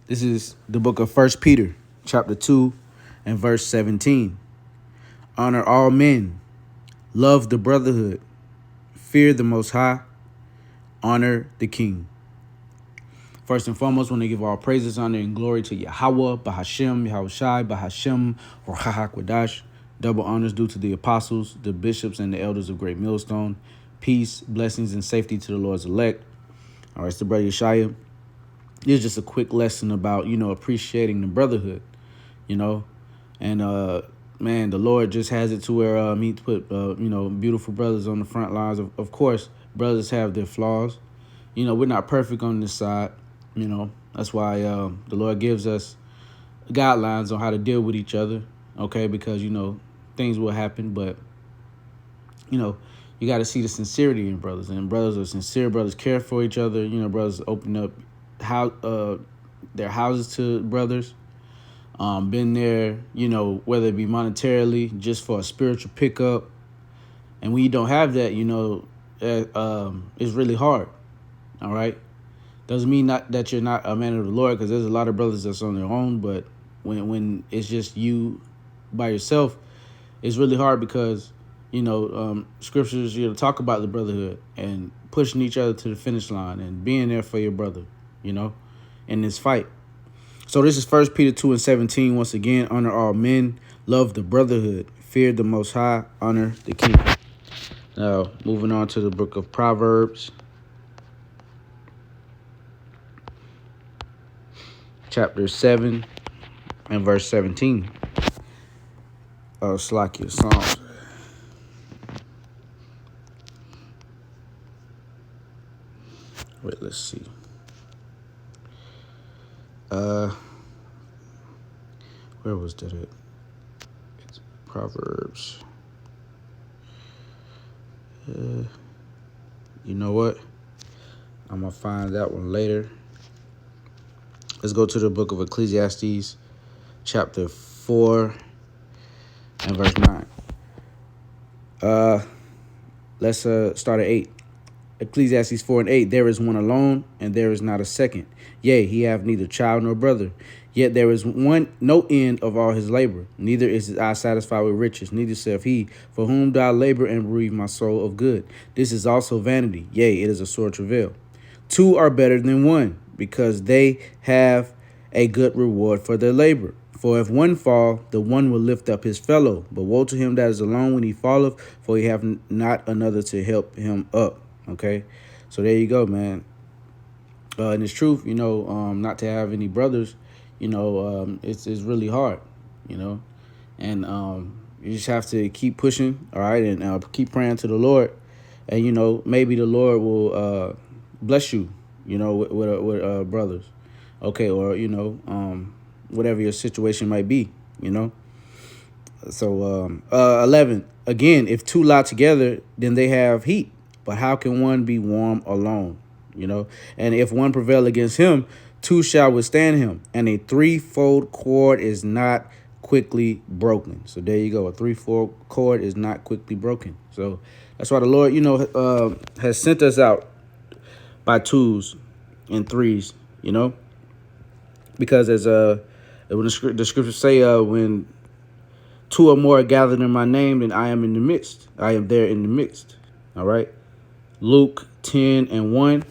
This is the book of First Peter, chapter 2, and verse 17. Honor all men, love the brotherhood, fear the Most High, honor the King. First and foremost, want to give all praises, honor, and glory to Yahweh, Bahashem, Yahushai, Bahashem, or Hahakwadash. Double honors due to the apostles, the bishops, and the elders of Great Millstone. Peace, blessings, and safety to the Lord's elect. All right, it's the brother Yeshaya. This is just a quick lesson about, appreciating the brotherhood, and, man, the Lord just has it to where he put, beautiful brothers on the front lines. Of course, brothers have their flaws. We're not perfect on this side. That's why the Lord gives us guidelines on how to deal with each other. Okay, because, things will happen. But, you got to see the sincerity in brothers. And brothers are sincere. Brothers care for each other. Brothers open up their houses to brothers. Been there, whether it be monetarily, just for a spiritual pickup. And when you don't have that, it's really hard. All right. Doesn't mean not that you're not a man of the Lord, because there's a lot of brothers that's on their own. But when it's just you by yourself, it's really hard because, scriptures, talk about the brotherhood and pushing each other to the finish line and being there for your brother, in this fight. So this is 1 Peter 2 and 17. Once again, honor all men, love the brotherhood, fear the Most High, honor the King. Now, moving on to the book of Proverbs, chapter 7 and verse 17. Slakia Psalms. Wait, let's see. Where was that at? It's Proverbs. You know what? I'm going to find that one later. Let's go to the book of Ecclesiastes, chapter 4 and verse 9. Let's start at 8. Ecclesiastes 4 and 8. There is one alone, and there is not a second. Yea, he hath neither child nor brother. Yet there is no end of all his labor. Neither is his eye satisfied with riches. Neither saith he, for whom do I labor and bereave my soul of good? This is also vanity. Yea, it is a sore travail. Two are better than one, because they have a good reward for their labor. For if one fall, the one will lift up his fellow. But woe to him that is alone when he falleth, for he hath not another to help him up. Okay, so there you go, man. And it's truth, not to have any brothers, it's really hard, and you just have to keep pushing, all right, and keep praying to the Lord, and maybe the Lord will bless you, with brothers, okay, or whatever your situation might be, So 11 again, if two lie together, then they have heat. But how can one be warm alone? And if one prevail against him, two shall withstand him. And a threefold cord is not quickly broken. So there you go. A threefold cord is not quickly broken. So that's why the Lord, has sent us out by twos and threes, because as when the scriptures say, when two or more are gathered in my name, then I am in the midst. I am there in the midst. All right. Luke 10 and 1.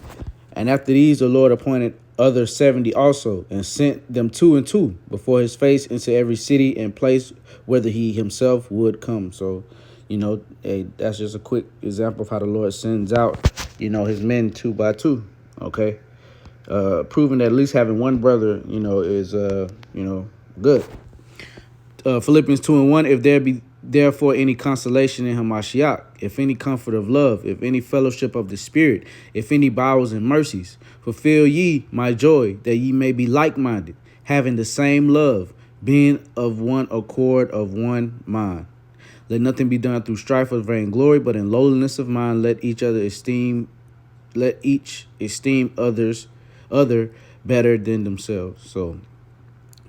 And after these, the Lord appointed other 70 also, and sent them 2 and 2 before his face into every city and place whither he himself would come. So, that's just a quick example of how the Lord sends out, his men 2 by 2. Okay. Proving that at least having one brother, is, good. Philippians 2 and 1. If there be therefore any consolation in Hamashiach, if any comfort of love, if any fellowship of the Spirit, if any bowels and mercies, fulfill ye my joy, that ye may be like-minded, having the same love, being of one accord, of one mind. Let nothing be done through strife or vainglory, but in lowliness of mind let each esteem other better than themselves. So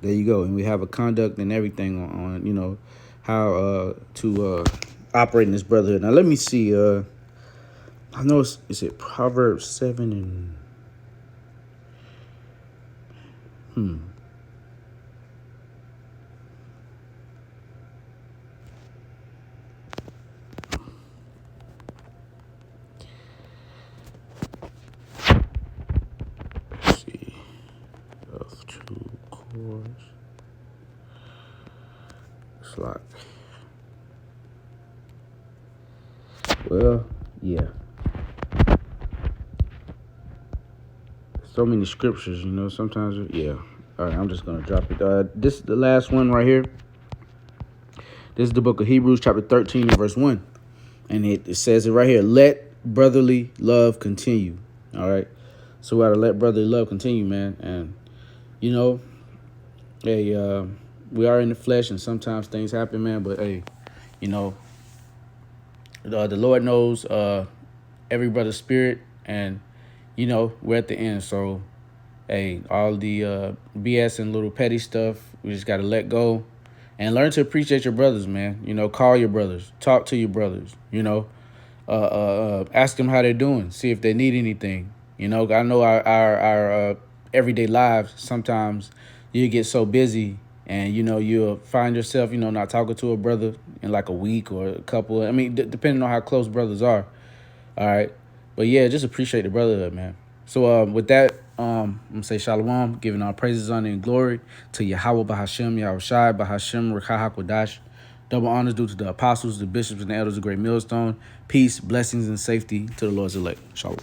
there you go. And we have a conduct and everything on how to operate in this brotherhood. Now let me see. I know is it Proverbs 7 and Let's see. Of two chords. It's like, well, yeah. So many scriptures, sometimes, yeah. All right, I'm just going to drop it. This is the last one right here. This is the book of Hebrews, chapter 13, and verse 1. And it says it right here. Let brotherly love continue. All right. So we got to let brotherly love continue, man. And, hey, we are in the flesh and sometimes things happen, man. But, hey, the Lord knows every brother's spirit. And, we're at the end. So, hey, all the BS and little petty stuff, we just got to let go and learn to appreciate your brothers, man. Call your brothers, talk to your brothers, ask them how they're doing, see if they need anything. I know our everyday lives, sometimes you get so busy and, you'll find yourself, not talking to a brother in like a week or a couple. I mean, depending on how close brothers are. All right. But yeah, just appreciate the brotherhood, man. So with that, I'm going to say shalom, giving all praises, honor, and glory to Yahweh Bahashem, Yahweh Shai, Bahashem, Rekha HaKodash. Double honors due to the apostles, the bishops, and the elders of Great Millstone. Peace, blessings, and safety to the Lord's elect. Shalom.